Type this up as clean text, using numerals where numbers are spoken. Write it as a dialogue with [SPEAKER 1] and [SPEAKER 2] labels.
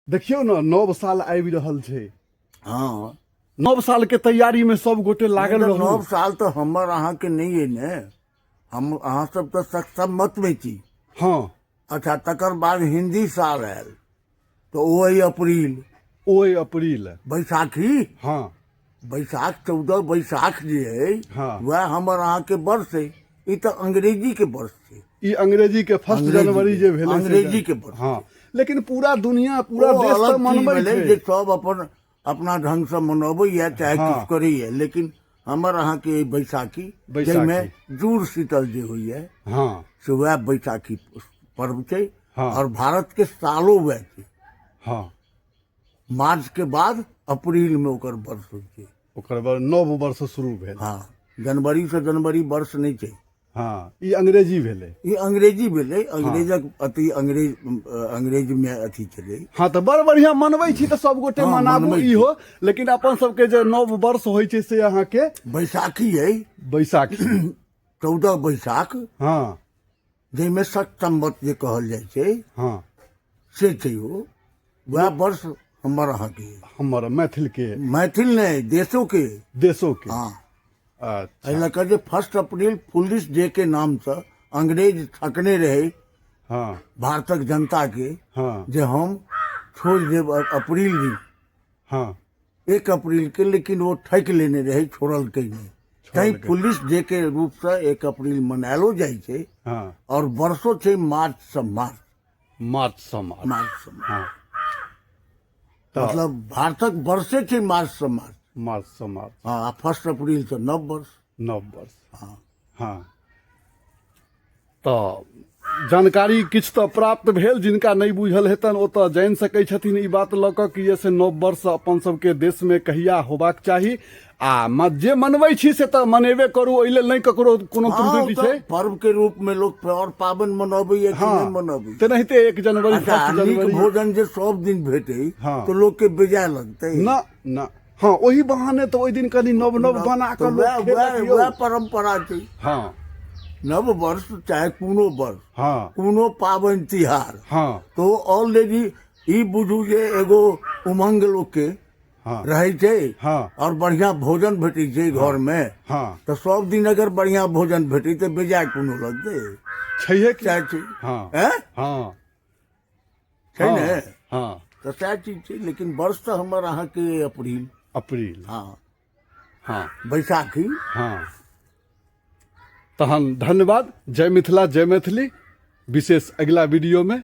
[SPEAKER 1] देखियो ना, नव साल आबि रहल छै।
[SPEAKER 2] हाँ
[SPEAKER 1] नव साल के तैयारी में सब गोटे लागल
[SPEAKER 2] मतलब
[SPEAKER 1] रहू।
[SPEAKER 2] नव साल तो हमर अहाँ के नहीं है ने, हम अहाँ सब तो सम्मत में छी।
[SPEAKER 1] हाँ,
[SPEAKER 2] अच्छा तकर बाद हिंदी साल आयल तो वही अप्रैल,
[SPEAKER 1] ओए अप्रैल।
[SPEAKER 2] बैसाखी,
[SPEAKER 1] हाँ
[SPEAKER 2] बैसाख 14 बैसाख जे है
[SPEAKER 1] हाँ।
[SPEAKER 2] वह हमर अहाँ के वर्ष है। ई तो अंग्रेजी के वर्ष है।
[SPEAKER 1] ई अंग्रेजी के 1
[SPEAKER 2] अंग्रेजी
[SPEAKER 1] जनवरी
[SPEAKER 2] के-
[SPEAKER 1] जे भेलै से
[SPEAKER 2] अंग्रेजी के वर्ष।
[SPEAKER 1] हाँ, लेकिन पूरा दुनिया पूरा
[SPEAKER 2] वो
[SPEAKER 1] देश तो
[SPEAKER 2] अलग चीज
[SPEAKER 1] मनबै
[SPEAKER 2] भेलै
[SPEAKER 1] छै।
[SPEAKER 2] जे सब अपन अपना ढंग से मनबै चाहे
[SPEAKER 1] हाँ।
[SPEAKER 2] कुछ करैए, लेकिन हमर अहाँ के बैसाखी
[SPEAKER 1] बैसाखी।
[SPEAKER 2] जाहिमे जुड़ शीतल जे होइए
[SPEAKER 1] हाँ
[SPEAKER 2] से वह बैसाखी पर्व छै।
[SPEAKER 1] हाँ।
[SPEAKER 2] और भारत के सालो वह छै।
[SPEAKER 1] हाँ,
[SPEAKER 2] मार्च के बाद अप्रैल में ओकर वर्ष होइ छै।
[SPEAKER 1] ओकर बाद नव वर्ष शुरू भेल।
[SPEAKER 2] हाँ, जनवरी से जनवरी वर्ष नहीं छै।
[SPEAKER 1] हाँ, ई अंग्रेजी भेलै।
[SPEAKER 2] ई अंग्रेजी भेलै, अंग्रेजक अति अंग्रेज में अथी छलै।
[SPEAKER 1] हाँ, तो बड़ बढ़िया मनबै छी, तो सब गोटे
[SPEAKER 2] हाँ,
[SPEAKER 1] मनाबू
[SPEAKER 2] मनबै छी।
[SPEAKER 1] इहो। लेकिन अपन सबके जे नव वर्ष होइ छै से अहाँ के
[SPEAKER 2] बैसाखी है
[SPEAKER 1] बैसाखी।
[SPEAKER 2] 14 बैसाख,
[SPEAKER 1] हाँ
[SPEAKER 2] जाहिमे सप्तम्बर जे कहल जाइ छै
[SPEAKER 1] हाँ,
[SPEAKER 2] से छै। ओ वह वर्ष हमर अहाँ के
[SPEAKER 1] हमर मैथिल के
[SPEAKER 2] मैथिल नहीं देशों के।
[SPEAKER 1] देशों के।
[SPEAKER 2] हाँ,
[SPEAKER 1] अच्छा।
[SPEAKER 2] एहि लऽ कऽ जे 1 अप्रैल पुलिस डे के नाम से अंग्रेज ठकने रहे
[SPEAKER 1] हाँ
[SPEAKER 2] भारतक जनता के
[SPEAKER 1] हाँ
[SPEAKER 2] जे हम छोड़ देब अप्रैल दिन,
[SPEAKER 1] हाँ
[SPEAKER 2] 1 अप्रैल के, लेकिन वो ठकि लेने रहे, छोड़लकै नहीं। तैं पुलिस डे के रूप से 1 अप्रैल मनायलो जाइ छै।
[SPEAKER 1] हाँ।
[SPEAKER 2] और वर्षो छै मार्च से मार्च,
[SPEAKER 1] मार्च समाज।
[SPEAKER 2] मार्च से मार्च।
[SPEAKER 1] हाँ, तो
[SPEAKER 2] मतलब भारतक वर्षे छै मार्च से मार्च।
[SPEAKER 1] मार्च समाज
[SPEAKER 2] हाँ, 1 अप्रैल से नव वर्ष।
[SPEAKER 1] नव वर्ष।
[SPEAKER 2] हाँ,
[SPEAKER 1] हाँ, तो जानकारी किछु तो प्राप्त भेल। जिनका नहीं बुझल हेतन ओ तो जानि सकै छथिन ई बात लऽ कऽ कि जैसे नव वर्ष अपन सबके देश में कहिया होबाक चाही। आ जे मनबै छी से तो मनेबे करू, ओहि लेल नहीं ककरो कोनो
[SPEAKER 2] हाँ,
[SPEAKER 1] त्रुटि
[SPEAKER 2] तो
[SPEAKER 1] छै।
[SPEAKER 2] पर्व के रूप में लोग और पाबन मनबै है कि
[SPEAKER 1] हाँ,
[SPEAKER 2] नहीं मनबै।
[SPEAKER 1] तेनाहिते 1 जनवरी,
[SPEAKER 2] अच्छा,
[SPEAKER 1] 1
[SPEAKER 2] नीक
[SPEAKER 1] जनवरी।
[SPEAKER 2] भोजन जे सब दिन भेटे
[SPEAKER 1] हाँ।
[SPEAKER 2] तो लोग के बेजाय लगते।
[SPEAKER 1] ना ना। हाँ, वही बहाने तो ओहि दिन कनी नव नव बना
[SPEAKER 2] तो
[SPEAKER 1] कऽ लोक खेलक यौ।
[SPEAKER 2] वह परंपरा छै।
[SPEAKER 1] हाँ
[SPEAKER 2] नव वर्ष चाहे कोनो वर्ष,
[SPEAKER 1] हाँ
[SPEAKER 2] कोनो पाबन तिहार,
[SPEAKER 1] हाँ
[SPEAKER 2] तो ऑलरेडी ई बुझू जे एगो उमंग लोग के
[SPEAKER 1] हाँ
[SPEAKER 2] रहे छै।
[SPEAKER 1] हाँ
[SPEAKER 2] और बढ़िया भोजन भेटै छै घर में।
[SPEAKER 1] हाँ,
[SPEAKER 2] तो सब दिन अगर बढ़िया भोजन भेटै तो बेजाय कोनो लगतै।
[SPEAKER 1] छैहे कि।
[SPEAKER 2] सएह छै।
[SPEAKER 1] हाँ
[SPEAKER 2] हैं?
[SPEAKER 1] हाँ
[SPEAKER 2] छै ने?
[SPEAKER 1] हाँ,
[SPEAKER 2] तो सएह चीज छै। लेकिन वर्ष तो हमर अहाँ के अप्रैल।
[SPEAKER 1] अप्रैल।
[SPEAKER 2] हाँ,
[SPEAKER 1] हाँ
[SPEAKER 2] बैसाखी।
[SPEAKER 1] हाँ। तहन धन्यवाद। जय मिथिला, जय मैथिली। विशेष अगला वीडियो में